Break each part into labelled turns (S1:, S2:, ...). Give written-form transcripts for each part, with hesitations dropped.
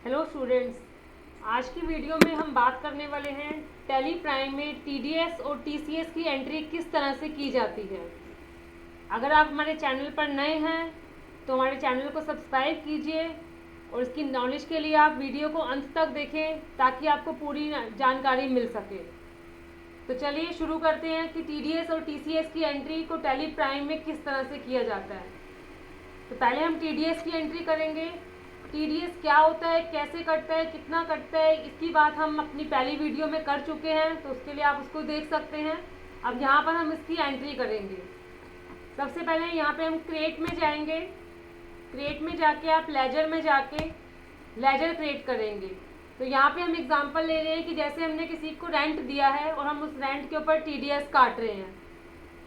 S1: Hello students, आज की video में हम बात करने वाले हैं टैली प्राइम में टीडीएस और टीसीएस की एंट्री किस तरह से की जाती है। अगर आप हमारे चैनल पर नए हैं तो हमारे चैनल को सब्सक्राइब कीजिए और इसकी नॉलेज के लिए आप वीडियो को अंत तक देखें ताकि आपको पूरी जानकारी मिल सके। तो चलिए शुरू करते हैं कि टीडीएस और टीसीएस की एंट्री को टैली प्राइम में किस तरह से किया जाता है। तो पहले हम टीडीएस की एंट्री करेंगे। टीडीएस क्या होता है, कैसे कटता है, कितना कटता है, इसकी बात हम अपनी पहली वीडियो में कर चुके हैं, तो उसके लिए आप उसको देख सकते हैं। अब यहाँ पर हम इसकी एंट्री करेंगे। सबसे पहले यहाँ पे हम क्रिएट में जाएंगे। क्रिएट में जाके आप लेजर में जाके लेजर क्रिएट करेंगे। तो यहाँ पे हम एग्जांपल ले रहे हैं कि जैसे हमने किसी को रेंट दिया है और हम उस रेंट के ऊपर टीडीएस काट रहे हैं।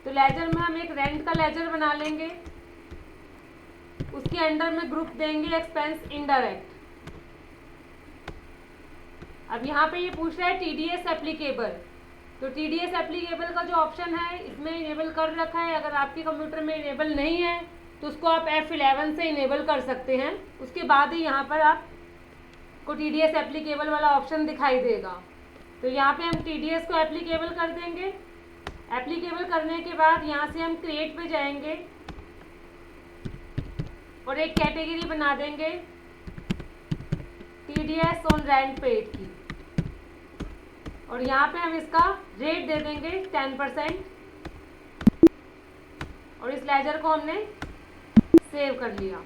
S1: तो लेजर में हम एक रेंट का लेजर बना लेंगे, उसके अंडर में ग्रुप देंगे एक्सपेंस इनडायरेक्ट। अब यहाँ पे ये पूछ रहा है टीडीएस एप्लीकेबल। तो टीडीएस एप्लीकेबल का जो ऑप्शन है इसमें इनेबल कर रखा है। अगर आपके कंप्यूटर में इनेबल नहीं है तो उसको आप F11 से इनेबल कर सकते हैं। उसके बाद ही यहाँ पर आपको टीडीएस एप्लीकेबल वाला ऑप्शन दिखाई देगा। तो यहाँ पे हम टीडीएस को एप्लीकेबल कर देंगे। एप्लीकेबल करने के बाद यहाँ से हम क्रिएट पे जाएंगे और एक कैटेगरी बना देंगे टीडीएस ऑन रेंट पेड की, और यहाँ पे हम इसका रेट दे देंगे 10%। और इस लेजर को हमने सेव कर लिया।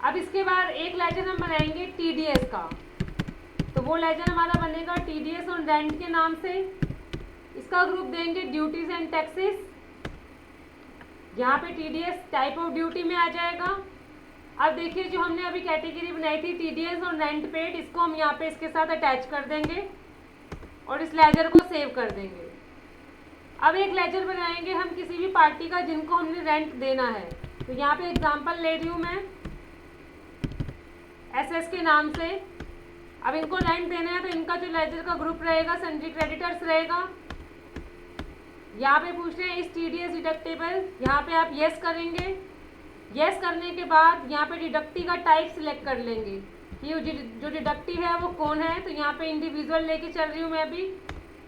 S1: अब इसके बाद एक लेजर हम बनाएंगे टीडीएस का। तो वो लेजर हमारा बनेगा टीडीएस ऑन रेंट के नाम से। इसका ग्रुप देंगे ड्यूटीज एंड टैक्सेस। यहाँ पे टीडीएस टाइप ऑफ ड्यूटी में आ जाएगा। अब देखिए जो हमने अभी कैटेगरी बनाई थी टीडीएस और रेंट पेड, इसको हम यहाँ पे इसके साथ अटैच कर देंगे और इस लेजर को सेव कर देंगे। अब एक लेजर बनाएंगे हम किसी भी पार्टी का जिनको हमने रेंट देना है। तो यहाँ पे एग्जांपल ले रही हूँ मैं एसएस के नाम से। अब इनको रेंट देना है तो इनका जो लेजर का ग्रुप रहेगा सन्ड्री क्रेडिटर्स रहेगा। यहाँ पे पूछ रहे हैं इस टीडीएस डिडक्टेबल, यहाँ पे आप यस करेंगे। यस करने के बाद यहाँ पे डिडक्टी का टाइप सिलेक्ट कर लेंगे कि जो डिडक्टिव है वो कौन है। तो यहाँ पे इंडिविजुअल लेके चल रही हूँ मैं अभी।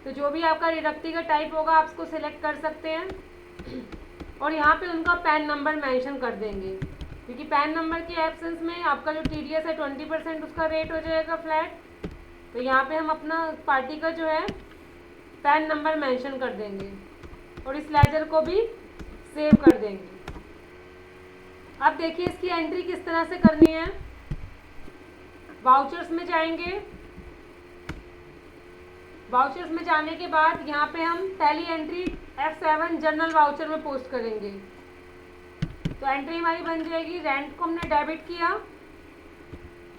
S1: तो जो भी आपका डिडक्टी का टाइप होगा आप उसको सिलेक्ट कर सकते हैं। और यहाँ पे उनका पैन नंबर मेंशन कर देंगे, क्योंकि पैन नंबर की एब्सेंस में आपका जो टीडीएस है 20% उसका रेट हो जाएगा फ्लैट। तो यहाँ पे हम अपना पार्टी का जो है पैन नंबर मेंशन कर देंगे और इस लेजर को भी सेव कर देंगे। अब देखिए इसकी एंट्री किस तरह से करनी है। वाउचर्स में जाएंगे। वाउचर्स में जाने के बाद यहाँ पे हम पहली एंट्री F7 जनरल वाउचर में पोस्ट करेंगे। तो एंट्री हमारी बन जाएगी, रेंट को हमने डेबिट किया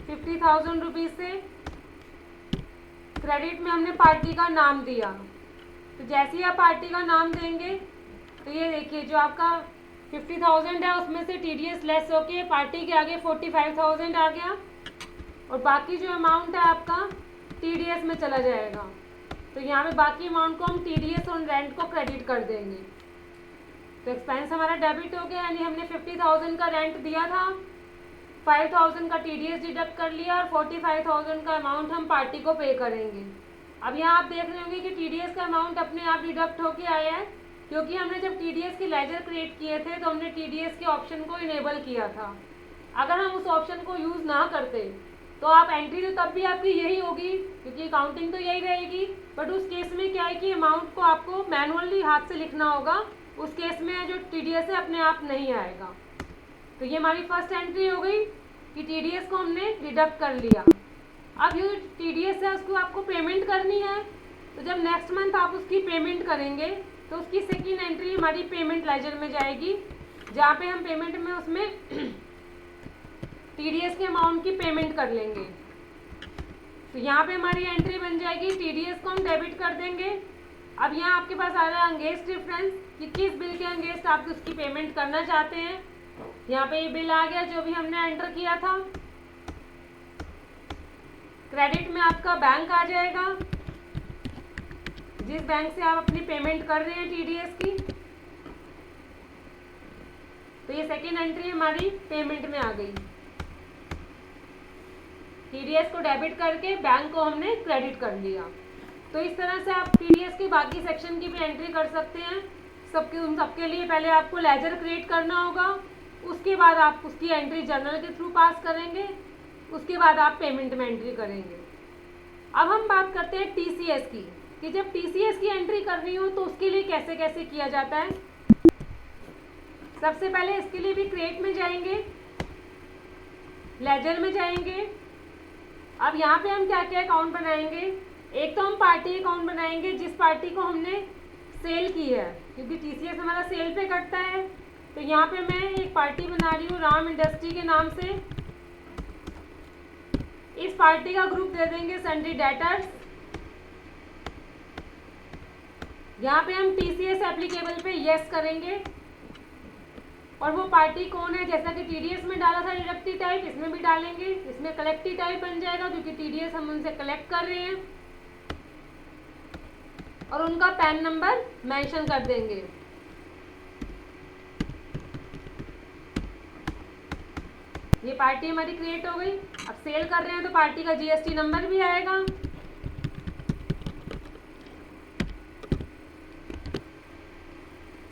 S1: 50,000 रुपीज़ से। क्रेडिट में हमने पार्टी का नाम दिया। तो जैसे ही आप पार्टी का नाम देंगे तो ये देखिए जो आपका 50,000 है उसमें से टीडीएस लेस होके पार्टी के आगे 45,000 आ गया और बाकी जो अमाउंट है आपका टीडीएस में चला जाएगा। तो यहाँ पे बाकी अमाउंट को हम टीडीएस और रेंट को क्रेडिट कर देंगे। तो एक्सपेंस हमारा डेबिट हो गया, यानी हमने 50,000 का रेंट दिया था, 5,000 का टीडीएस डिडक्ट कर लिया और 45,000 का अमाउंट हम पार्टी को पे करेंगे। अब यहाँ आप देख रहे होंगे कि टीडीएस का अमाउंट अपने आप डिडक्ट होके आया है, क्योंकि हमने जब टीडीएस के लेजर क्रिएट किए थे तो हमने टीडीएस के ऑप्शन को इनेबल किया था। अगर हम उस ऑप्शन को यूज़ ना करते तो आप एंट्री तो तब भी आपकी यही होगी, क्योंकि अकाउंटिंग तो यही रहेगी। बट उस केस में क्या है कि अमाउंट को आपको मैनुअली हाथ से लिखना होगा। उस केस में जो टीडीएस है अपने आप नहीं आएगा। तो ये हमारी फर्स्ट एंट्री हो गई कि टीडीएस को हमने डिडक्ट कर लिया। अब ये टीडीएस है उसको आपको पेमेंट करनी है। तो जब नेक्स्ट मंथ आप उसकी पेमेंट करेंगे तो उसकी सेकेंड एंट्री हमारी पेमेंट लेजर में जाएगी, जहाँ पे हम पेमेंट में उसमें टीडीएस के अमाउंट की पेमेंट कर लेंगे। तो यहाँ पे हमारी एंट्री बन जाएगी, टीडीएस को हम डेबिट कर देंगे। अब यहाँ आपके पास आ रहा है अंगेस्ट डिफरेंस कि किस बिल के अंगेस्ट आप उसकी पेमेंट करना चाहते हैं। यहाँ पे ये बिल आ गया जो भी हमने एंटर किया था। क्रेडिट में आपका बैंक आ जाएगा, जिस बैंक से आप अपनी पेमेंट कर रहे हैं टीडीएस की। तो ये सेकेंड एंट्री हमारी पेमेंट में आ गई। TDS को डेबिट करके बैंक को हमने क्रेडिट कर लिया। तो इस तरह से आप TDS के बाकी सेक्शन की भी एंट्री कर सकते हैं। उन सबके लिए पहले आपको लेजर क्रिएट करना होगा, उसके बाद आप उसकी एंट्री जर्नल के थ्रू पास करेंगे, उसके बाद आप पेमेंट में एंट्री करेंगे। अब हम बात करते हैं TCS की, कि जब TCS की एंट्री कर रही हो तो उसके लिए कैसे कैसे किया जाता है। सबसे पहले इसके लिए भी क्रिएट में जाएंगे, लेजर में जाएंगे। अब यहाँ पे हम क्या क्या अकाउंट बनाएंगे। एक तो हम पार्टी अकाउंट बनाएंगे जिस पार्टी को हमने सेल की है, क्योंकि TCS हमारा सेल पे कटता है। तो यहाँ पे मैं एक पार्टी बना रही हूँ राम इंडस्ट्री के नाम से। इस पार्टी का ग्रुप दे देंगे सन्ड्री डेटर्स। यहाँ पे हम TCS एप्लीकेबल पे यस करेंगे, और वो पार्टी कौन है, जैसा कि TDS में डाला था डिडक्टिव टाइप, इसमें भी डालेंगे। इसमें कलेक्टिव टाइप बन जाएगा क्योंकि TDS हम उनसे कलेक्ट कर रहे हैं, और उनका पैन नंबर मेंशन कर देंगे। ये पार्टी हमारी क्रिएट हो गई। अब सेल कर रहे हैं तो पार्टी का GST नंबर भी आएगा।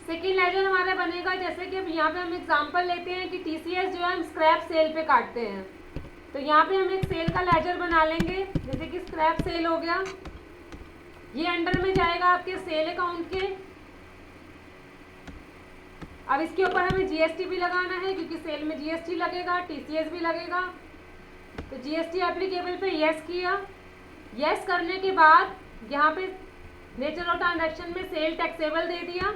S1: सेकेंड लेजर हमारा बनेगा, जैसे कि अब यहाँ पे हम एग्जांपल लेते हैं कि TCS जो है हम स्क्रैप सेल पे काटते हैं। तो यहाँ पे हम एक सेल का लेजर बना लेंगे, जैसे कि स्क्रैप सेल हो गया। ये अंडर में जाएगा आपके सेल अकाउंट के। अब इसके ऊपर हमें GST भी लगाना है, क्योंकि सेल में GST लगेगा, TCS भी लगेगा। तो GST एप्लीकेबल पे यस किया। यस करने के बाद यहाँ पे नेचर ऑफ ट्रांजैक्शन में सेल टैक्सेबल दे दिया,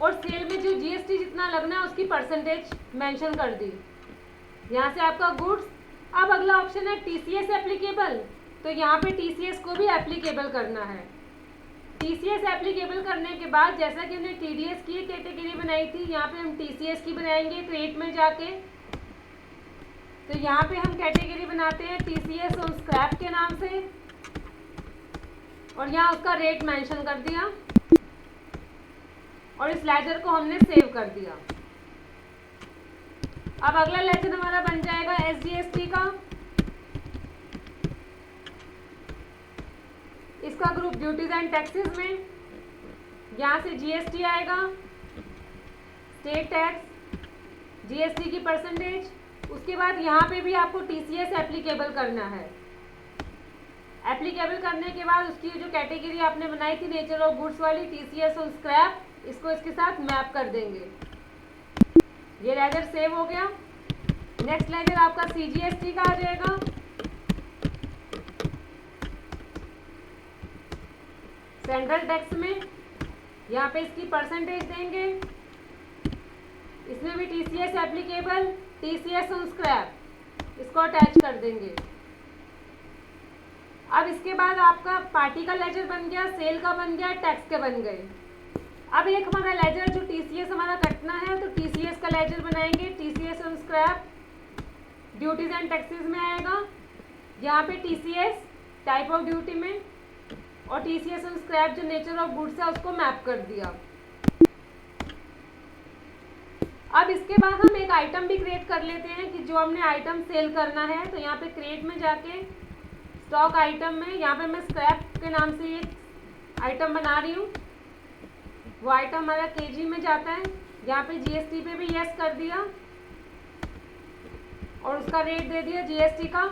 S1: और सेल में जो GST जितना लगना है उसकी परसेंटेज मेंशन कर दी। यहाँ से आपका गुड्स। अब अगला ऑप्शन है TCS एप्लीकेबल, तो यहाँ पे TCS को भी एप्लीकेबल करना है। TCS एप्लीकेबल करने के बाद जैसा कि हमने TDS की कैटेगरी बनाई थी, यहाँ पे हम TCS की बनाएंगे क्रिएट में जाके। तो यहाँ पे हम कैटेगरी बनाते हैं TCS ऑन स्क्रैप के नाम से, और यहाँ उसका रेट मेंशन कर दिया, और इस लेजर को हमने सेव कर दिया। अब अगला लेजर हमारा बन जाएगा SGST का। इसका ग्रुप ड्यूटीज एंड टैक्सेस में, यहाँ से GST आएगा, स्टेट टैक्स, GST की परसेंटेज। उसके बाद यहाँ पे भी आपको TCS एप्लीकेबल करना है। एप्लीकेबल करने के बाद उसकी जो कैटेगरी आपने बनाई थी नेचर ऑफ गुड्स वाली, TCS ऑन स्क्रैप, इसको इसके साथ मैप कर देंगे। ये लेजर सेव हो गया। नेक्स्ट लेजर आपका CGST का आ जाएगा। सेंट्रल टैक्स में यहाँ पे इसकी परसेंटेज देंगे। इसमें भी TCS applicable, TCS on scrap, इसको अटैच कर देंगे। अब इसके बाद आपका पार्टी का लेजर बन गया, सेल का बन गया, टैक्स के बन गए। अब एक हमारा लेजर जो TCS हमारा कटना है, तो TCS का लेजर बनाएंगे। TCS on scrap duties and taxes में आएगा। यहाँ पे TCS टाइप ऑफ ड्यूटी में, और TCS ऑन स्क्रैप जो नेचर ऑफ गुड्स है उसको मैप कर दिया। अब इसके बाद हम एक आइटम भी क्रिएट कर लेते हैं कि जो हमने आइटम सेल करना है। तो यहाँ पे क्रिएट में जाके स्टॉक आइटम में, यहाँ पे मैं स्क्रैप के नाम से एक आइटम बना रही हूँ। वो आइटम हमारा KG में जाता है। यहाँ पे GST पे भी यस कर दिया, और उसका रेट दे दिया GST का।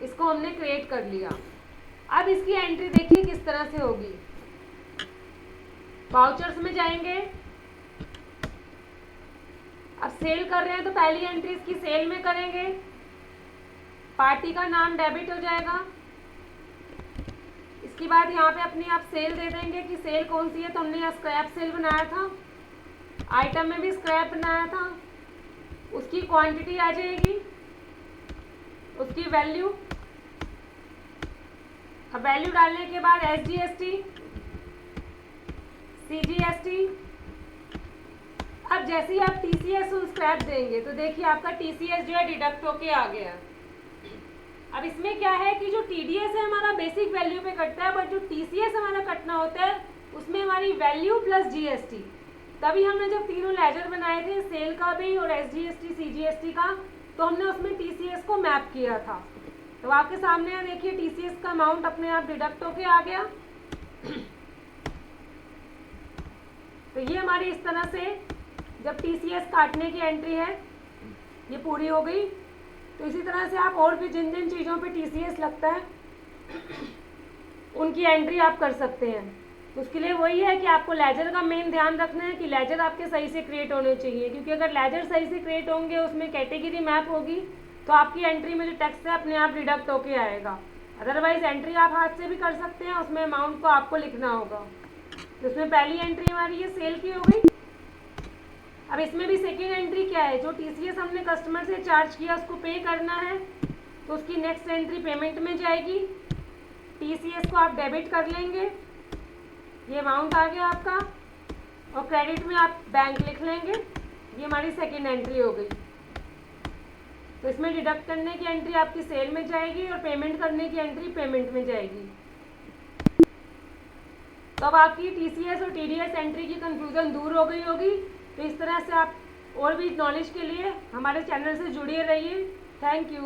S1: इसको हमने क्रिएट कर लिया। अब इसकी एंट्री देखिए किस तरह से होगी। वाउचर्स में जाएंगे। अब सेल कर रहे हैं तो पहली एंट्री इसकी सेल में करेंगे। पार्टी का नाम डेबिट हो जाएगा। इसके बाद यहाँ पे अपनी आप सेल दे देंगे कि सेल कौन सी है। तो हमने यहाँ स्क्रैप सेल बनाया था, आइटम में भी स्क्रैप बनाया था, उसकी क्वांटिटी आ जाएगी, उसकी वैल्यू। अब वैल्यू डालने के बाद SGST, CGST। अब जैसे ही आप TCS ऑन स्क्रैप देंगे तो देखिए आपका TCS जो है डिडक्ट होके आ गया। अब इसमें क्या है कि जो TDS है हमारा बेसिक वैल्यू पे कटता है, बट जो TCS हमारा कटना होता है उसमें हमारी वैल्यू प्लस GST, तभी हमने जब तीनों लेजर बनाए थे, सेल का भी और SGST CGST का, तो हमने उसमें TCS को मैप किया था। तो आपके सामने यहाँ देखिए TCS का अमाउंट अपने आप डिडक्ट होके आ गया। तो ये हमारी इस तरह से जब TCS काटने की एंट्री है ये पूरी हो गई। तो इसी तरह से आप और भी जिन जिन चीज़ों पे TCS लगता है उनकी एंट्री आप कर सकते हैं। तो उसके लिए वही है कि आपको लेजर का मेन ध्यान रखना है कि लेजर आपके सही से क्रिएट होने चाहिए, क्योंकि अगर लेजर सही से क्रिएट होंगे, उसमें कैटेगरी मैप होगी, तो आपकी एंट्री में जो टैक्स है अपने आप डिडक्ट होके आएगा। अदरवाइज एंट्री आप हाथ से भी कर सकते हैं, उसमें अमाउंट को आपको लिखना होगा। तो उसमें पहली एंट्री हमारी ये सेल की हो गई। अब इसमें भी सेकेंड एंट्री क्या है, जो TCS हमने कस्टमर से चार्ज किया उसको पे करना है, तो उसकी नेक्स्ट एंट्री पेमेंट में जाएगी। TCS को आप डेबिट कर लेंगे, ये अमाउंट आ गया आपका, और क्रेडिट में आप बैंक लिख लेंगे। ये हमारी सेकेंड एंट्री हो गई। तो इसमें डिडक्ट करने की एंट्री आपकी सेल में जाएगी और पेमेंट करने की एंट्री पेमेंट में जाएगी। तो अब आपकी TCS और TDS एंट्री की कंफ्यूजन दूर हो गई होगी। तो इस तरह से आप और भी नॉलेज के लिए हमारे चैनल से जुड़े रहिए। Thank you.